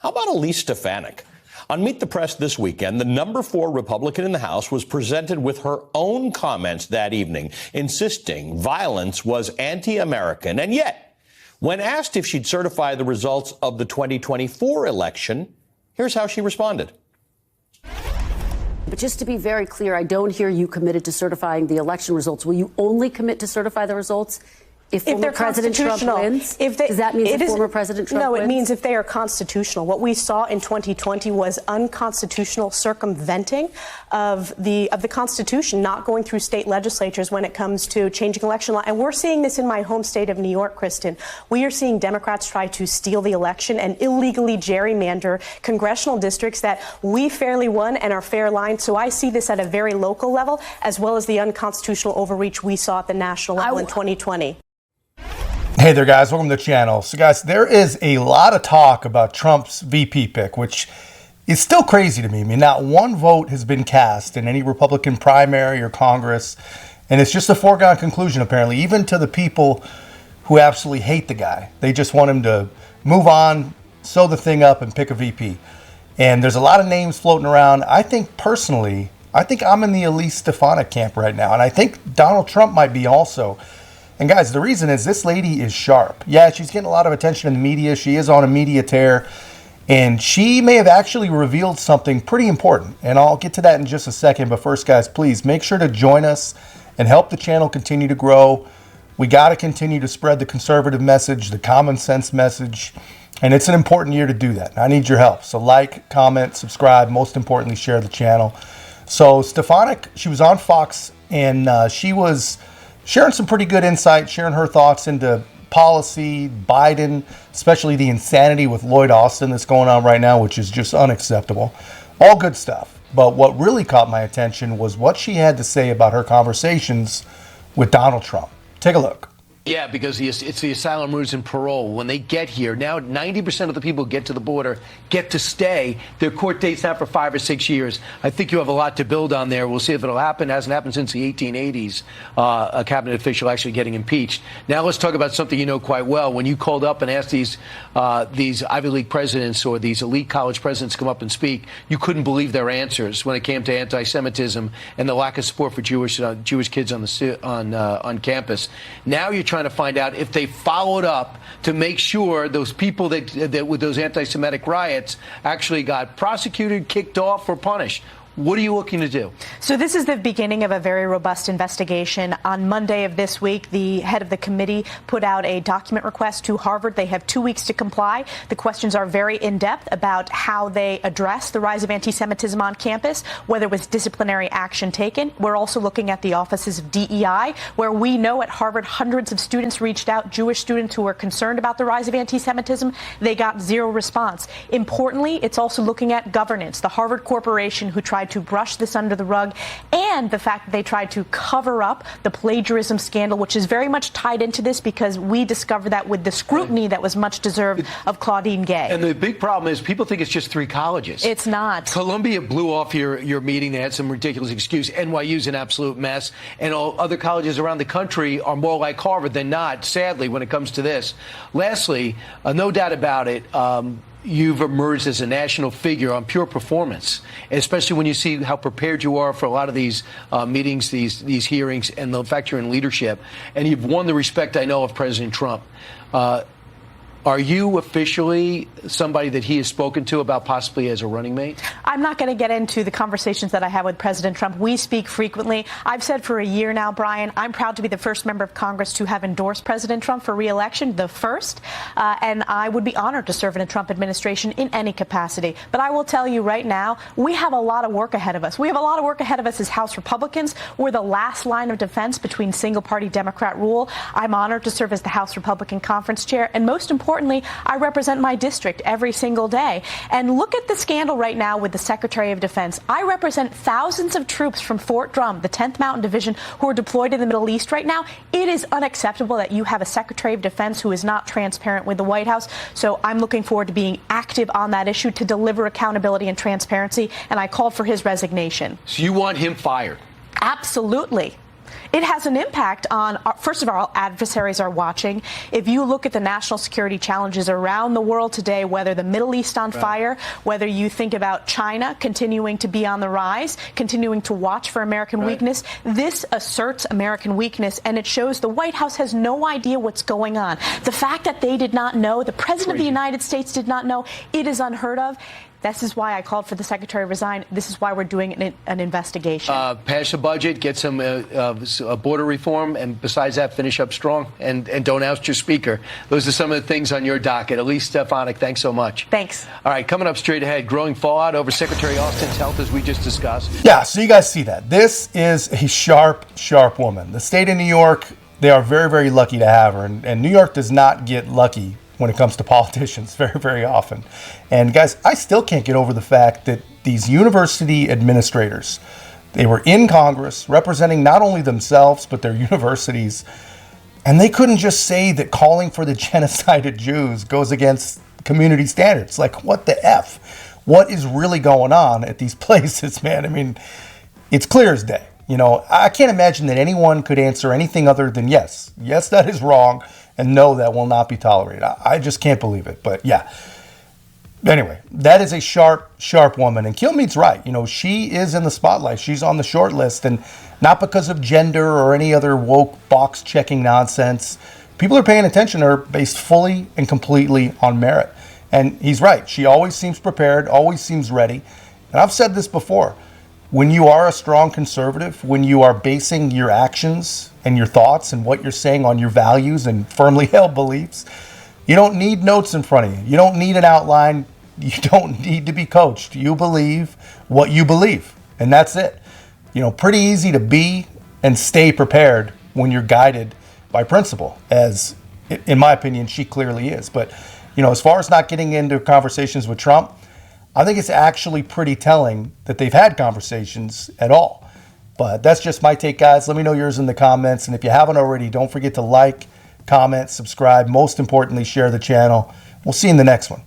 How about Elise Stefanic? On Meet the Press this weekend, the number 4 Republican in the House was presented with her own comments that evening, insisting violence was anti-American. And yet, when asked if she'd certify the results of the 2024 election, here's how she responded. But just to be very clear, I don't hear you committed to certifying the election results. Will you only commit to certify the results if former President Trump wins? Does that mean if former President Trump wins? No, it means if they are constitutional. What we saw in 2020 was unconstitutional circumventing of the Constitution, not going through state legislatures when it comes to changing election law. And we're seeing this in my home state of New York, Kristen. We are seeing Democrats try to steal the election and illegally gerrymander congressional districts that we fairly won and are fair line. So I see this at a very local level, as well as the unconstitutional overreach we saw at the national level in 2020. Hey there, guys. Welcome to the channel. So, guys, there is a lot of talk about Trump's VP pick, which is still crazy to me. I mean, not one vote has been cast in any Republican primary or Congress, and it's just a foregone conclusion, apparently, even to the people who absolutely hate the guy. They just want him to move on, sew the thing up, and pick a VP. And there's a lot of names floating around. I think, personally, I'm in the Elise Stefanic camp right now, and I think Donald Trump might be also. And guys, the reason is this lady is sharp. Yeah, she's getting a lot of attention in the media. She is on a media tear. And she may have actually revealed something pretty important. And I'll get to that in just a second. But first, guys, please make sure to join us and help the channel continue to grow. We got to continue to spread the conservative message, the common sense message. And it's an important year to do that. I need your help. So like, comment, subscribe. Most importantly, share the channel. So Stefanic, she was on Fox, and she was sharing some pretty good insight, sharing her thoughts into policy, Biden, especially the insanity with Lloyd Austin that's going on right now, which is just unacceptable. All good stuff. But what really caught my attention was what she had to say about her conversations with Donald Trump. Take a look. Yeah, because it's the asylum rules and parole. When they get here, now 90% of the people who get to the border get to stay. Their court date's not for 5 or 6 years. I think you have a lot to build on there. We'll see if it'll happen. It hasn't happened since the 1880s, a cabinet official actually getting impeached. Now let's talk about something you know quite well. When you called up and asked these Ivy League presidents or these elite college presidents to come up and speak, you couldn't believe their answers when it came to anti-Semitism and the lack of support for Jewish kids on campus. Now you're trying to find out if they followed up to make sure those people that with those anti-Semitic riots actually got prosecuted, kicked off, or punished. What are you looking to do? So this is the beginning of a very robust investigation. On Monday of this week, the head of the committee put out a document request to Harvard. They have 2 weeks to comply. The questions are very in-depth about how they address the rise of anti-Semitism on campus, whether it was disciplinary action taken. We're also looking at the offices of DEI, where we know at Harvard hundreds of students reached out, Jewish students who were concerned about the rise of anti-Semitism. They got zero response. Importantly, it's also looking at governance. The Harvard Corporation, who tried to brush this under the rug, and the fact that they tried to cover up the plagiarism scandal, which is very much tied into this because we discovered that with the scrutiny that was much deserved of Claudine Gay. And the big problem is people think it's just 3 colleges. It's not. Columbia blew off your meeting. They had some ridiculous excuse. NYU's an absolute mess. And all other colleges around the country are more like Harvard than not, sadly, when it comes to this. Lastly, no doubt about it, you've emerged as a national figure on pure performance, especially when you see how prepared you are for a lot of these meetings, these hearings, and the fact you're in leadership. And you've won the respect, I know, of President Trump. Are you officially somebody that he has spoken to about possibly as a running mate? I'm not going to get into the conversations that I have with President Trump. We speak frequently. I've said for a year now, Brian, I'm proud to be the first member of Congress to have endorsed President Trump for re-election, the first. And I would be honored to serve in a Trump administration in any capacity. But I will tell you right now, we have a lot of work ahead of us. We have a lot of work ahead of us as House Republicans. We're the last line of defense between single-party Democrat rule. I'm honored to serve as the House Republican Conference Chair. And most importantly, I represent my district every single day. And look at the scandal right now with the Secretary of Defense. I represent thousands of troops from Fort Drum, the 10th Mountain Division, who are deployed in the Middle East right now. It is unacceptable that you have a Secretary of Defense who is not transparent with the White House. So I'm looking forward to being active on that issue to deliver accountability and transparency. And I called for his resignation. So you want him fired? Absolutely. It has an impact on, first of all, adversaries are watching. If you look at the national security challenges around the world today, whether the Middle East on fire, whether you think about China continuing to be on the rise, continuing to watch for American weakness, this asserts American weakness, and it shows the White House has no idea what's going on. The fact that they did not know, the President of the United States did not know, it is unheard of. This is why I called for the secretary to resign. This is why we're doing an investigation. Pass a budget, get some border reform, and besides that, finish up strong and don't oust your speaker. Those are some of the things on your docket. Elise Stefanic, thanks so much. Thanks. All right, coming up straight ahead, growing fallout over Secretary Austin's health, as we just discussed. Yeah, so you guys see that. This is a sharp, sharp woman. The state of New York, they are very, very lucky to have her. And New York does not get lucky when it comes to politicians very, very often. And guys, I still can't get over the fact that these university administrators, they were in Congress representing not only themselves, but their universities. And they couldn't just say that calling for the genocide of Jews goes against community standards. Like, what the F? What is really going on at these places, man? I mean, it's clear as day. You know, I can't imagine that anyone could answer anything other than yes. Yes, that is wrong. And no, that will not be tolerated. I just can't believe it. But yeah. Anyway, that is a sharp, sharp woman. And Kilmeade's right. You know, she is in the spotlight. She's on the short list. And not because of gender or any other woke box checking nonsense. People are paying attention to her based fully and completely on merit. And he's right. She always seems prepared, always seems ready. And I've said this before. When you are a strong conservative, when you are basing your actions and your thoughts and what you're saying on your values and firmly held beliefs, you don't need notes in front of you. You don't need an outline. You don't need to be coached. You believe what you believe, and that's it. You know, pretty easy to be and stay prepared when you're guided by principle, as, in my opinion, she clearly is. But, you know, as far as not getting into conversations with Trump, I think it's actually pretty telling that they've had conversations at all. But that's just my take, guys. Let me know yours in the comments. And if you haven't already, don't forget to like, comment, subscribe. Most importantly, share the channel. We'll see you in the next one.